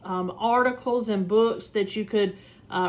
articles and books that you could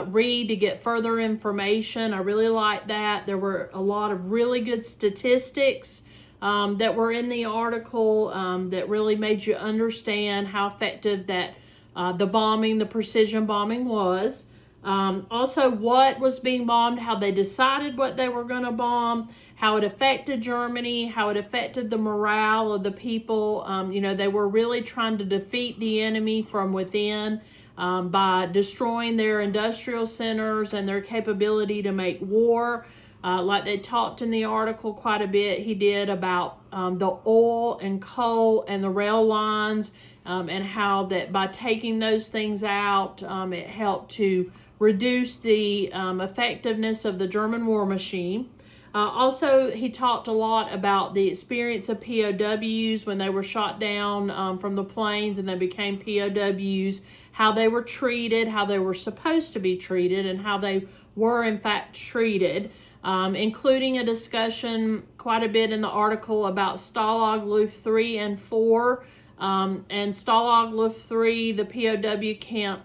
read to get further information. I really liked that. There were a lot of really good statistics that were in the article that really made you understand how effective that the precision bombing was. Also, what was being bombed, how they decided what they were going to bomb, how it affected Germany, how it affected the morale of the people. They were really trying to defeat the enemy from within by destroying their industrial centers and their capability to make war. Like they talked in the article quite a bit, he did, about the oil and coal and the rail lines, and how that by taking those things out, it helped to reduce the effectiveness of the German war machine. Also, he talked a lot about the experience of POWs when they were shot down from the planes and they became POWs, how they were treated, how they were supposed to be treated, and how they were in fact treated, including a discussion quite a bit in the article about Stalag Luft 3 and 4. And Stalag Luft 3, the POW camp,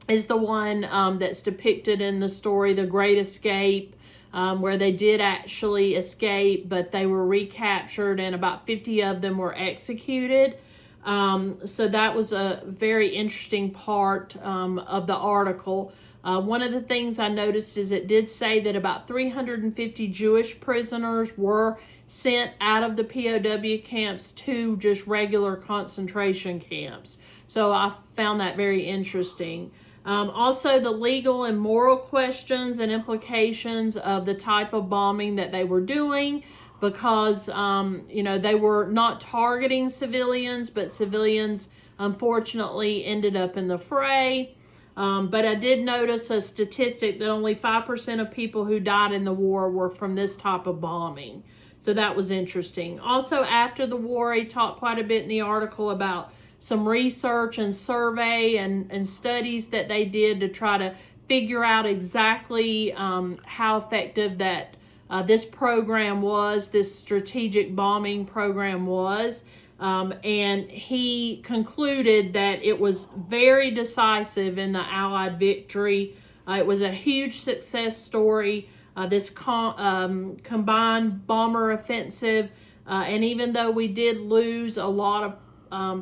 is the one that's depicted in the story, The Great Escape, where they did actually escape, but they were recaptured and about 50 of them were executed. So that was a very interesting part of the article. One of the things I noticed is it did say that about 350 Jewish prisoners were sent out of the POW camps to just regular concentration camps. So I found that very interesting. Also, the legal and moral questions and implications of the type of bombing that they were doing, because, they were not targeting civilians, but civilians, unfortunately, ended up in the fray. But I did notice a statistic that only 5% of people who died in the war were from this type of bombing. So that was interesting. Also, after the war, he talked quite a bit in the article about some research and survey and studies that they did to try to figure out exactly how effective that this program was, this strategic bombing program was. And he concluded that it was very decisive in the Allied victory. It was a huge success story, this combined bomber offensive. And even though we did lose a lot of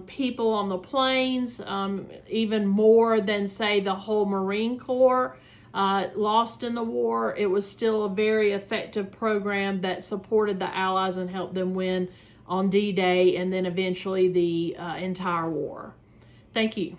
people on the planes, even more than, say, the whole Marine Corps lost in the war, it was still a very effective program that supported the Allies and helped them win on D-Day and then eventually the entire war. Thank you.